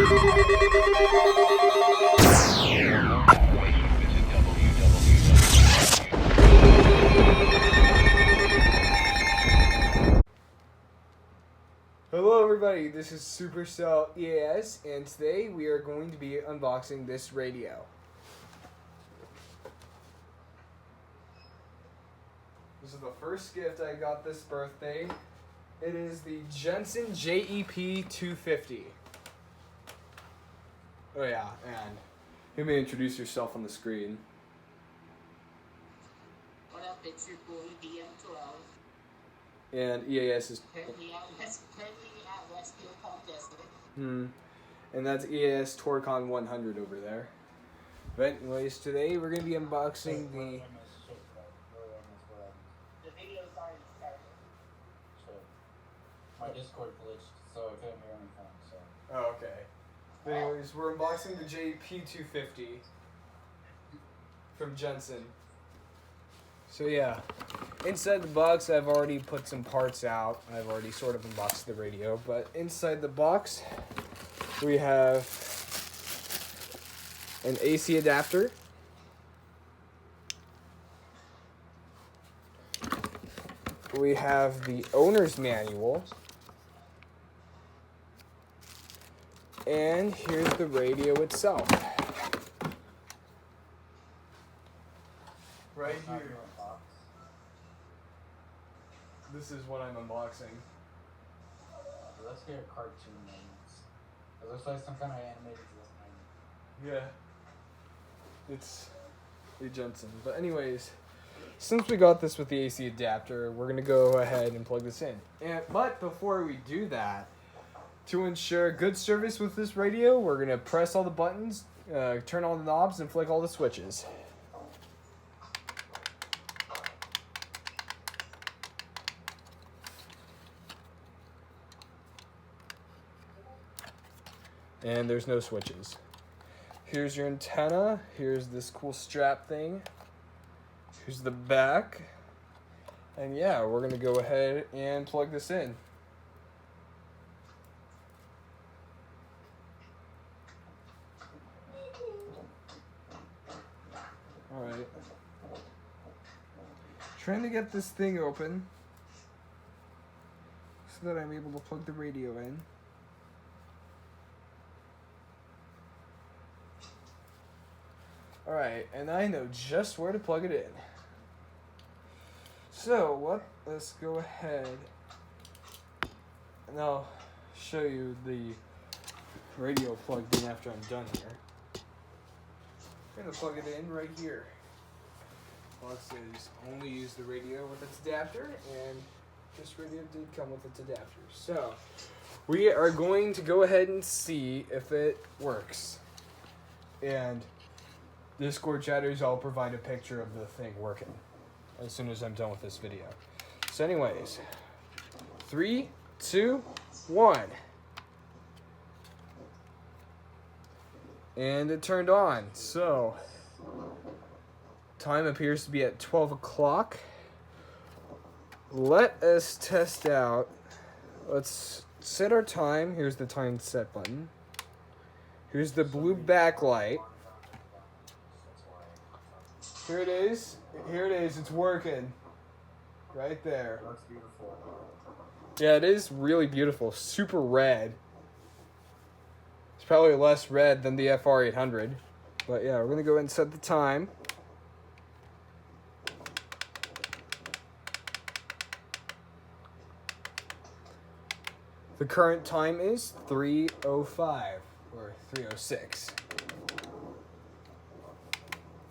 Hello everybody, this is Supercell EAS, and today we are going to be unboxing this radio. This is the first gift I got this birthday. It is the Jensen JEP-250. Oh yeah, and you may introduce yourself on the screen. What up, it's your boy DM12. And EAS is... Currently at Westfield Pump Desert. And that's EAS Torcon 100 over there. But anyways, today we're going to be unboxing the... The video's already started. Sure. My Discord glitched, so I couldn't hear anything, so... Oh, okay. But anyways, we're unboxing the JEP-250 from Jensen. So yeah, inside the box I've already put some parts out. I've already sort of unboxed the radio, but inside the box we have an AC adapter, we have the owner's manual, and here's the radio itself. Right here. This is what I'm unboxing. Let's get a cartoon name. It looks like some kind of animated thing. Yeah. It's the Jensen. But anyways, since we got this with the AC adapter, we're going to go ahead and plug this in. But before we do that, to ensure good service with this radio, we're going to press all the buttons, turn all the knobs, and flick all the switches. And there's no switches. Here's your antenna. Here's this cool strap thing. Here's the back. And yeah, we're gonna go ahead and plug this in. Alright. Trying to get this thing open so that I'm able to plug the radio in. Alright, and I know just where to plug it in. So, let's go ahead and I'll show you the radio plugged in after I'm done here. I'm going to plug it in right here. Well, it says only use the radio with its adapter, and this radio did come with its adapter. So, we are going to go ahead and see if it works. And Discord chatters, I'll provide a picture of the thing working as soon as I'm done with this video. So anyways, 3, 2, 1. And it turned on. So, time appears to be at 12 o'clock. Let us test out. Let's set our time. Here's the time set button. Here's the blue backlight. Here it is. Here it is. It's working. Right there. It looks beautiful. Yeah, it is really beautiful. Super red. It's probably less red than the FR800. But yeah, we're going to go ahead and set the time. The current time is 3:05 or 3:06.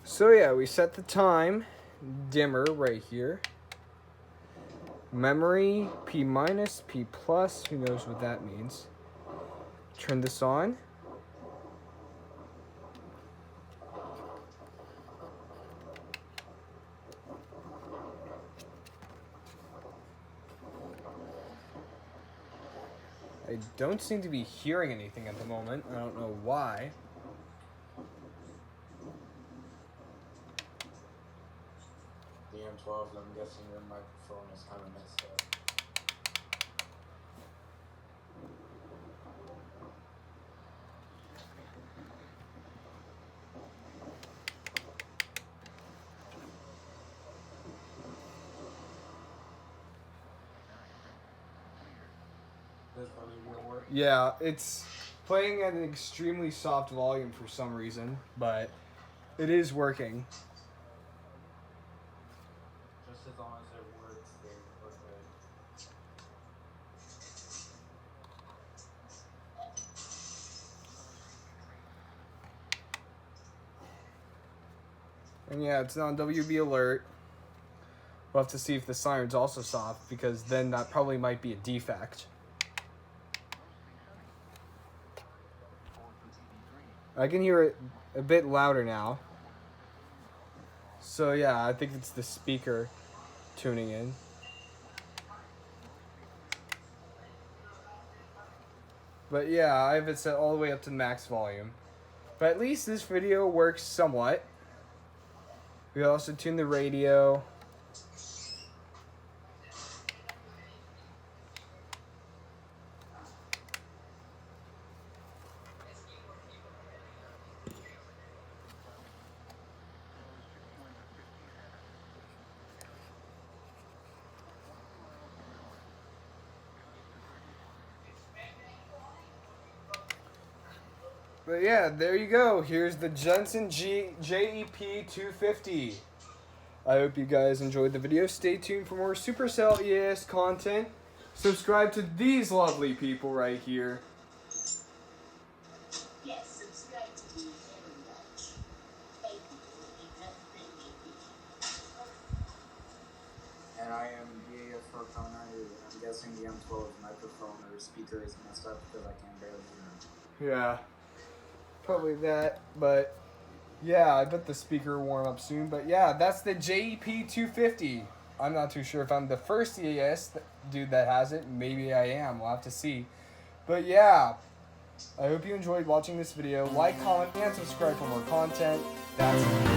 So yeah, we set the time dimmer right here. Memory P minus, P plus, who knows what that means. Turn this on. I don't seem to be hearing anything at the moment. I don't know why. DM12, I'm guessing your microphone is kind of messed up. this video work? Yeah, it's playing at an extremely soft volume for some reason, but it is working. Just as long as it works, they work good. And yeah, it's on WB alert. We'll have to see if the siren's also soft, because then that probably might be a defect. I can hear it a bit louder now. So yeah, I think it's the speaker tuning in. But yeah, I have it set all the way up to max volume. But at least this video works somewhat. We also tune the radio. But yeah, there you go. Here's the Jensen JEP-250. I hope you guys enjoyed the video. Stay tuned for more Supercell EAS content. Subscribe to these lovely people right here. Yes, subscribe to me very much. Thank you. And I am EAS for Connor. I'm guessing the M12's microphone or speaker is messed up because I can barely hear him. Yeah, probably that. But yeah, I bet the speaker will warm up soon. But yeah, that's the JEP-250. I'm not too sure if I'm the first EAS dude that has it. Maybe I am. We'll have to see. But yeah, I hope you enjoyed watching this video. Like, comment, and subscribe for more content. That's it.